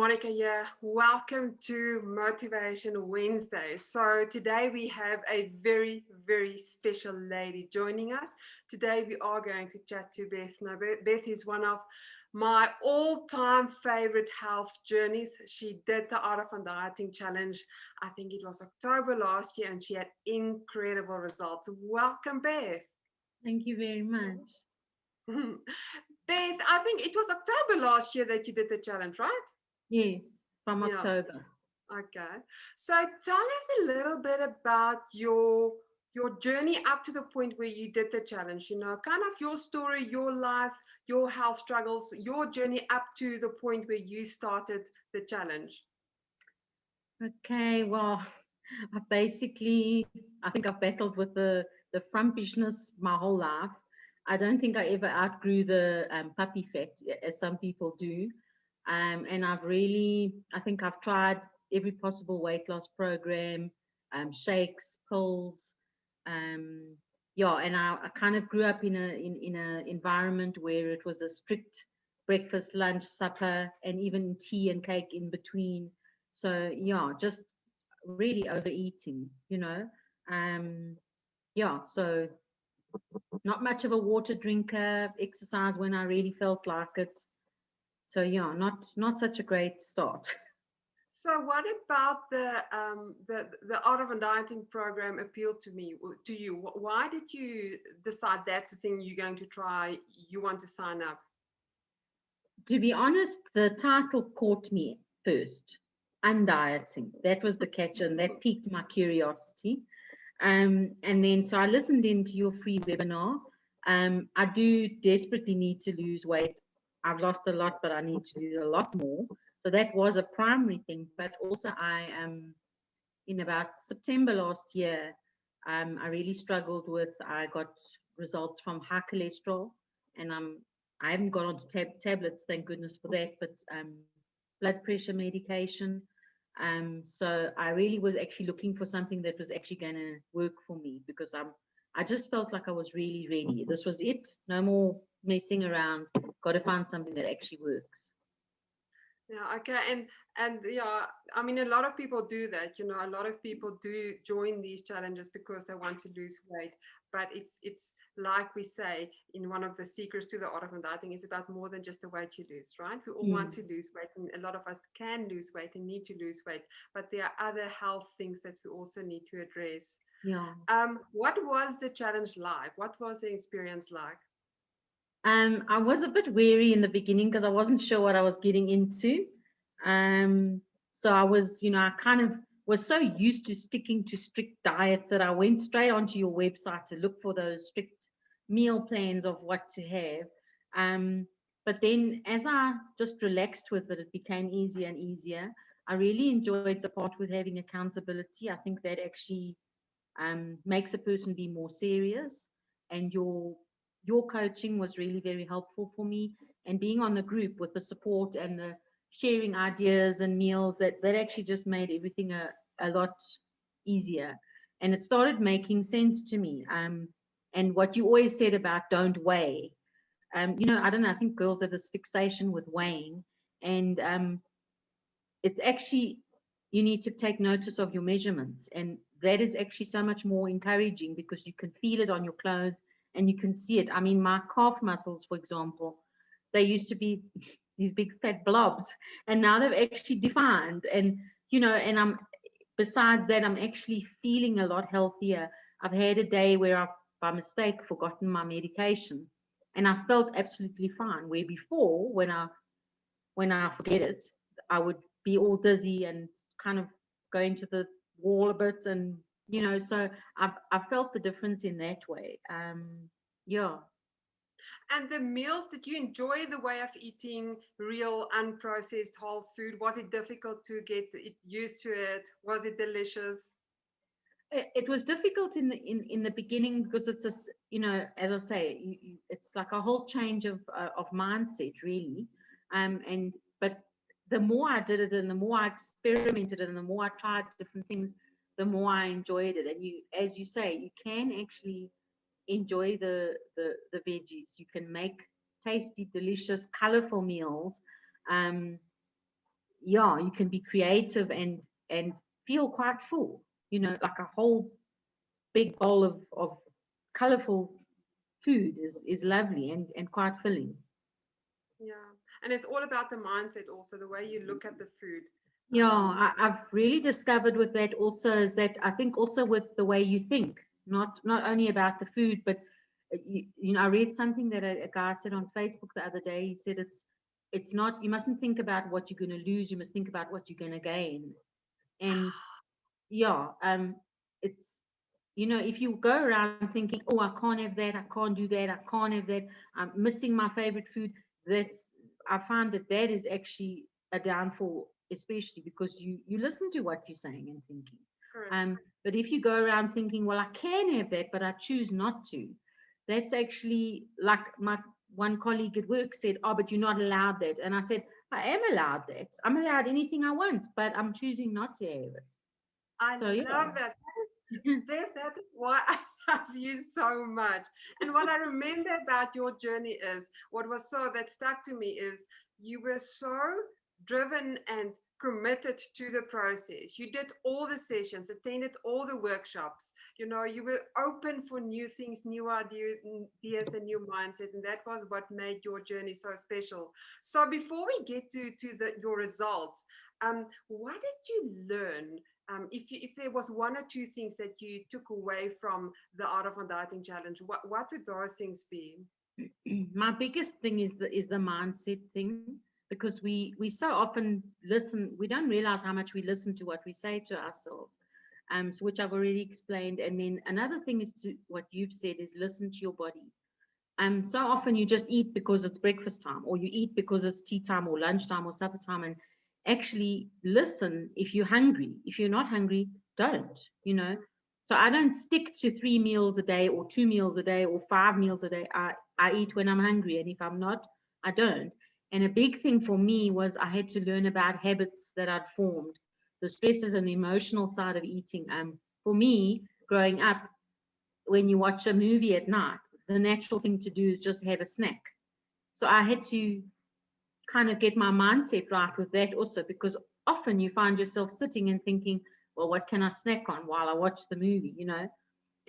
Monica here. Welcome to Motivation Wednesday. So today we have a very, very special lady joining us. Today we are going to chat to Beth. Now, Beth is one of my all-time favorite health journeys. She did the Art of Undieting challenge. I think it was October last year, and she had incredible results. Welcome, Beth. Thank you very much. Beth, I think it was October last year that you did the challenge, right? Yes, from Yeah. October. Okay. So tell us a little bit about your journey up to the point where you did the challenge, kind of your story, your life, your health struggles, your journey up to the point where you started the challenge. Okay, well, I think I've battled with the frumpishness my whole life. I don't think I ever outgrew the puppy fat, as some people do. And I think I've tried every possible weight loss program, shakes, pills. Um, yeah, and I kind of grew up in a environment where it was a strict breakfast, lunch, supper, and even tea and cake in between. So yeah, just really overeating. Um, yeah, so not much of a water drinker, exercise when I really felt like it. So yeah, not such a great start. So what about the Art of Undieting program appealed to you? Why did you decide that's the thing you're going to try? You want to sign up? To be honest, the title caught me first. Undieting. That was the catch, and that piqued my curiosity. And then so I listened into your free webinar. I do desperately need to lose weight. I've lost a lot, but I need to lose a lot more. So that was a primary thing. But also, I am in about September last year. I really struggled with. I got results from high cholesterol, and I haven't got onto tablets, thank goodness for that. But blood pressure medication. So I really was actually looking for something that was actually going to work for me because I just felt like I was really ready. This was it. No more messing around. Got to find something that actually works. Yeah, okay. And yeah, I mean, a lot of people do that. A lot of people do join these challenges because they want to lose weight. But it's like we say in one of the secrets to the art of dieting is about more than just the weight you lose, right? We all want Mm. to lose weight, and a lot of us can lose weight and need to lose weight. But there are other health things that we also need to address. Yeah. What was the challenge like? What was the experience like? I was a bit wary in the beginning because I wasn't sure what I was getting into. Um, so I was, I kind of was so used to sticking to strict diets that I went straight onto your website to look for those strict meal plans of what to have. But then as I just relaxed with it, it became easier and easier. I really enjoyed the part with having accountability. I think that actually makes a person be more serious, and your coaching was really very helpful for me, and being on the group with the support and the sharing ideas and meals, that actually just made everything a lot easier, and it started making sense to me. And what you always said about don't weigh, I don't know, I think girls have this fixation with weighing, and it's actually, you need to take notice of your measurements, and that is actually so much more encouraging because you can feel it on your clothes and you can see it. I mean, my calf muscles, for example, they used to be these big fat blobs, and now they've actually defined. And and I'm besides that, I'm actually feeling a lot healthier. I've had a day where I've by mistake forgotten my medication, and I felt absolutely fine, where before, when I forget it, I would be all dizzy and kind of go into the wall a bit, and so I've felt the difference in that way. Yeah. And the meals, did you enjoy the way of eating real unprocessed whole food? Was it difficult to get used to it? Was it delicious? It was difficult in the beginning because it's as I say, it's like a whole change of mindset, really. And but the more I did it, and the more I experimented, and the more I tried different things, the more I enjoyed it. And as you say, you can actually enjoy the veggies. You can make tasty, delicious, colorful meals. Um, yeah, you can be creative and feel quite full, like a whole big bowl of colorful food is lovely and quite filling. Yeah. And it's all about the mindset also, the way you look at the food. Yeah, I've really discovered with that also is that I think also with the way you think, not only about the food, but I read something that a guy said on Facebook the other day. He said it's not, you mustn't think about what you're going to lose, you must think about what you're going to gain. And yeah, it's, if you go around thinking, oh, I can't have that, I can't do that, I can't have that, I'm missing my favorite food, I find that is actually a downfall, especially because you listen to what you're saying and thinking. Correct. But if you go around thinking, well, I can have that, but I choose not to, that's actually like my one colleague at work said, oh, but you're not allowed that. And I said, I am allowed that. I'm allowed anything I want, but I'm choosing not to have it. I So yeah. love that. That is why I love you so much. And what I remember about your journey is what was so that stuck to me is you were so driven and committed to the process. You did all the sessions, attended all the workshops. You were open for new things, new ideas, and new mindset. And that was what made your journey so special. So before we get to your results, what did you learn? If there was one or two things that you took away from the Art of Undieting challenge, what would those things be? My biggest thing is the mindset thing, because we so often listen, we don't realize how much we listen to what we say to ourselves, so which I've already explained. And then another thing is to what you've said is listen to your body. So often you just eat because it's breakfast time, or you eat because it's tea time or lunchtime or supper time, and actually listen if you're hungry. If you're not hungry, don't, So I don't stick to 3 meals a day or 2 meals a day or 5 meals a day. I eat when I'm hungry, and if I'm not, I don't. And a big thing for me was I had to learn about habits that I'd formed, the stresses and the emotional side of eating. For me, growing up, when you watch a movie at night, the natural thing to do is just have a snack. So I had to kind of get my mindset right with that also, because often you find yourself sitting and thinking, well, what can I snack on while I watch the movie?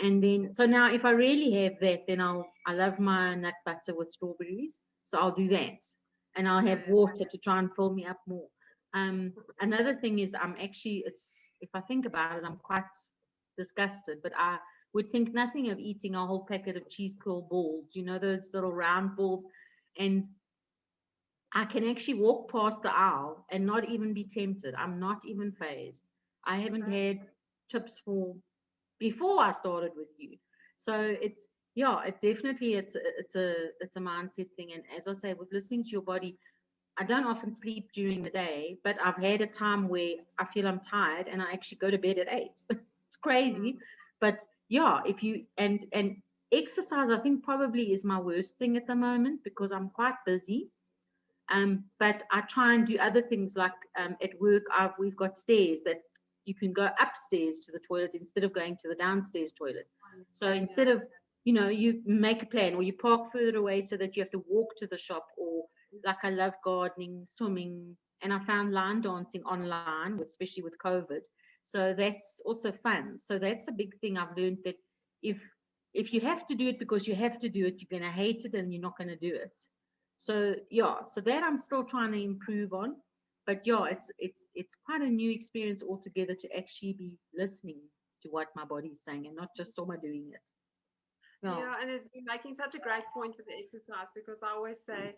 And then, so now if I really have that, then I love my nut butter with strawberries. So I'll do that. And I'll have Yeah. water to try and fill me up more. Another thing is if I think about it, I'm quite disgusted, but I would think nothing of eating a whole packet of cheese curl balls, those little round balls. And I can actually walk past the aisle and not even be tempted. I'm not even phased. I haven't had chips for before I started with you. So it definitely it's a mindset thing. And as I say, with listening to your body, I don't often sleep during the day, but I've had a time where I feel I'm tired and I actually go to bed at 8. It's crazy. But yeah, if you and exercise, I think probably is my worst thing at the moment because I'm quite busy. But I try and do other things like at work, we've got stairs that you can go upstairs to the toilet instead of going to the downstairs toilet. So instead of, you make a plan or you park further away so that you have to walk to the shop, or like I love gardening, swimming, and I found line dancing online, especially with COVID. So that's also fun. So that's a big thing I've learned, that if if you have to do it because you have to do it, you're going to hate it and you're not going to do it. So yeah, so that I'm still trying to improve on. But yeah, it's quite a new experience altogether to actually be listening to what my body's saying and not just someone doing it. Yeah. Yeah, and you're making such a great point with the exercise, because I always say,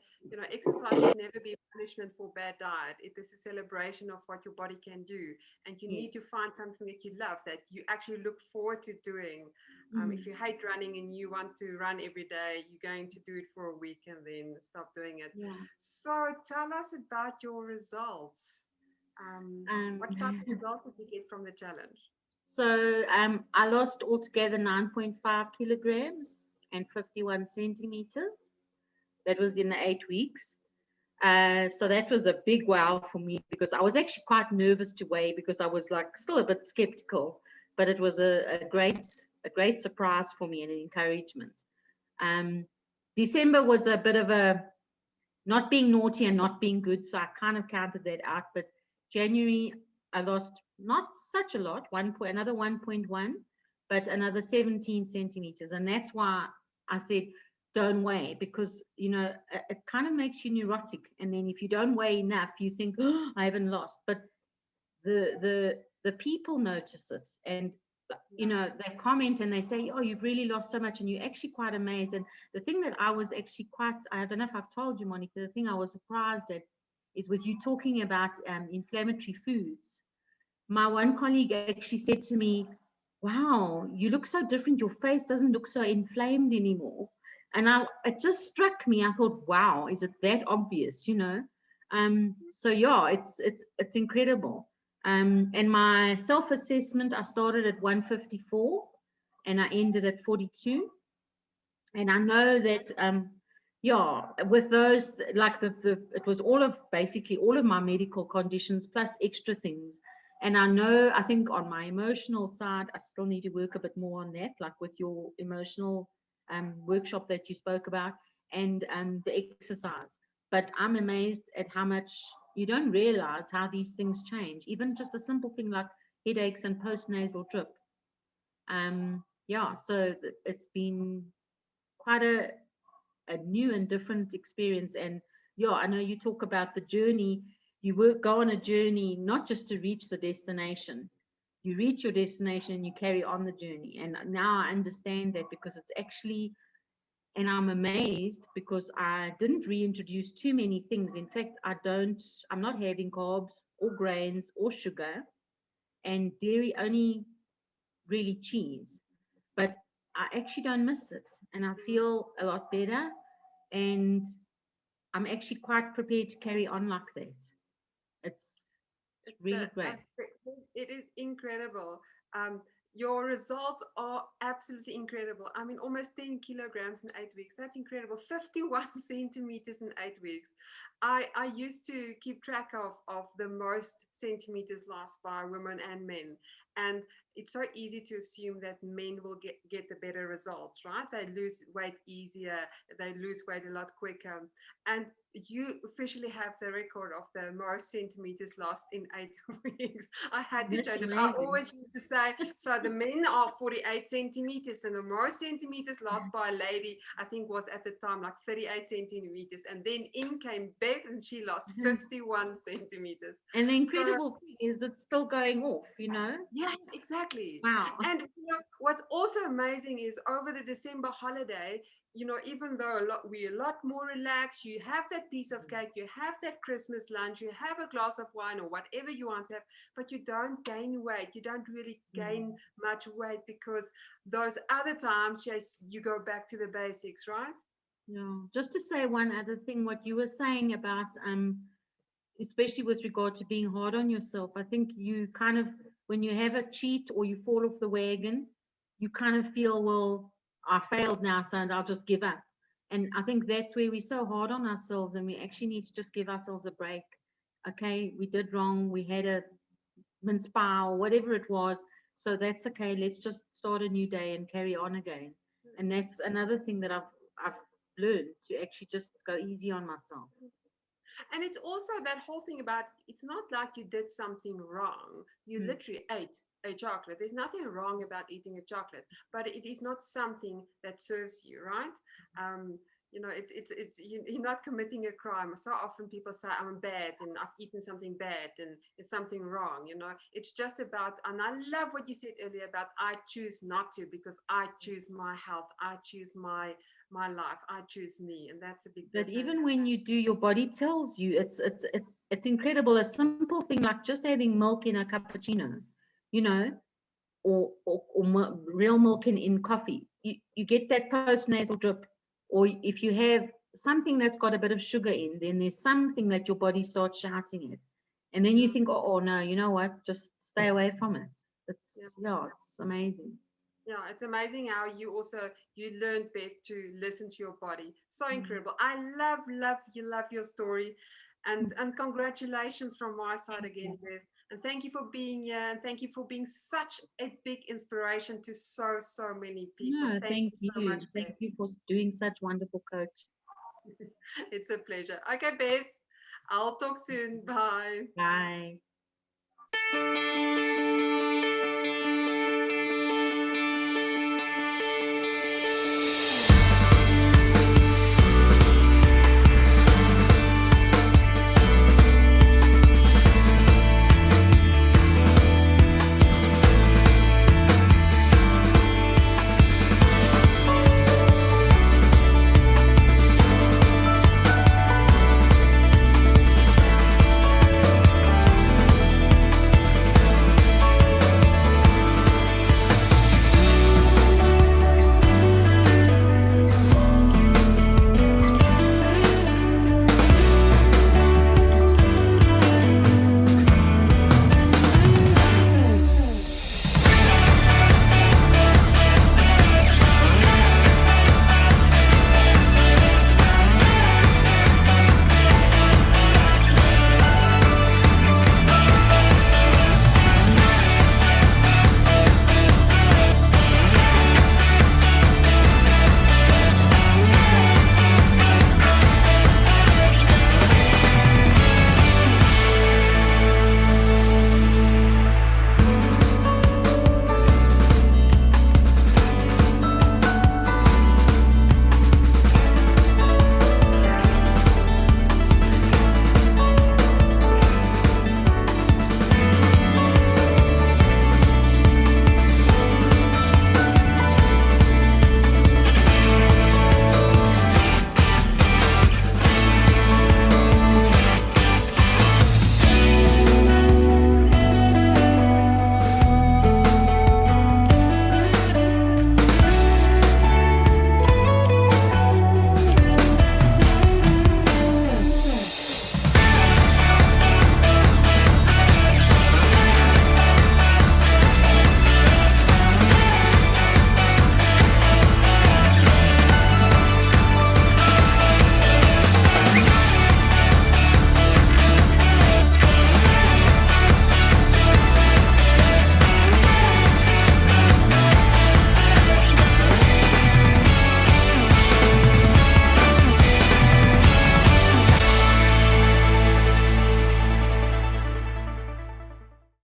exercise should never be a punishment for bad diet. It is a celebration of what your body can do, and you Yes. need to find something that you love, that you actually look forward to doing. If Mm. you hate running and you want to run every day, you're going to do it for a week and then stop doing it. Yeah. So tell us about your results. What type of Um, results did you get from the challenge? so I lost altogether 9.5 kilograms and 51 centimeters. That was in the 8 weeks. So that was a big wow for me, because I was actually quite nervous to weigh, because I was like still a bit skeptical, but it was a great surprise for me and an encouragement. Um, December was a bit of a not being naughty and not being good, so I kind of counted that out. But January, I lost not such a lot, another 1.1, but another 17 centimeters. And that's why I said, don't weigh, because, it kind of makes you neurotic. And then if you don't weigh enough, you think, oh, I haven't lost. But the people notice it, and they comment and they say, oh, you've really lost so much, and you're actually quite amazed. And the thing that I was actually I don't know if I've told you, Monica, the thing I was surprised at is with you talking about inflammatory foods. My one colleague actually said to me, wow, you look so different, your face doesn't look so inflamed anymore. And it just struck me. I thought, wow, is it that obvious, so yeah, it's incredible. And my self-assessment, I started at 154 and I ended at 42. And I know that, yeah, with those, like it was basically all of my medical conditions plus extra things. And I think on my emotional side, I still need to work a bit more on that, like with your emotional workshop that you spoke about, and the exercise. But I'm amazed at how much you don't realize how these things change. Even just a simple thing like headaches and postnasal drip. Yeah, so it's been quite a new and different experience. And yeah, I know you talk about the journey. You go on a journey not just to reach the destination. You reach your destination and you carry on the journey. And now I understand that, because it's actually, and I'm amazed because I didn't reintroduce too many things. In fact, I'm not having carbs or grains or sugar, and dairy only, really cheese. But I actually don't miss it, and I feel a lot better, and I'm actually quite prepared to carry on like that. It's It's really great. it is incredible. Um, your results are absolutely incredible. I mean, almost 10 kilograms in 8 weeks. That's incredible. 51 centimeters in 8 weeks. I used to keep track of the most centimeters lost by women and men. And it's so easy to assume that men will get the better results, right? They lose weight easier, they lose weight a lot quicker. And you officially have the record of the most centimeters lost in 8 weeks. I had to That's change it. I amazing. always used to say, so the men are 48 centimeters, and the most centimeters lost by a lady, I think, was at the time like 38 centimeters. And then in came Beth, and she lost 51 centimeters. And the So incredible thing is it's still going off. yes, exactly. Wow. And what's also amazing is over the December holiday, even though we're a lot more relaxed, you have that piece of cake, you have that Christmas lunch, you have a glass of wine or whatever you want to have, but you don't gain weight. You don't really gain much weight, because those other times, yes, you go back to the basics, right? Yeah. Just to say one other thing, what you were saying about especially with regard to being hard on yourself. I think you kind of, when you have a cheat or you fall off the wagon, you kind of feel, well, I failed now, so I'll just give up. And I think that's where we're so hard on ourselves, and we actually need to just give ourselves a break. Okay, we did wrong. We had a mince pie or whatever it was. So that's okay. Let's just start a new day and carry on again. And that's another thing that I've learned, to actually just go easy on myself. And it's also that whole thing about, it's not like you did something wrong. You Mm. literally ate a chocolate. There's nothing wrong about eating a chocolate, but it is not something that serves you, right? You're not committing a crime. So often people say, I'm bad and I've eaten something bad and it's something wrong. It's just about, and I love what you said earlier about, I choose not to, because I choose my health, I choose my life, I choose me, and that's a big But even difference. when you do, your body tells you. It's incredible. A simple thing like just having milk in a cappuccino, you know, or real milk in coffee. You get that post nasal drip, or if you have something that's got a bit of sugar in, then there's something that your body starts shouting at, and then you Yeah. think, oh no, you know what? Just stay away from it. Yeah. It's amazing. Yeah, it's amazing how you learned, Beth, to listen to your body. So incredible. I love your story, and congratulations from my side again, Beth. And thank you for being here, and thank you for being such a big inspiration to so many people. No, Thank thank you so much, you. Thank Beth. you for doing such wonderful coach. It's a pleasure. Okay, Beth. I'll talk soon. Bye. Bye.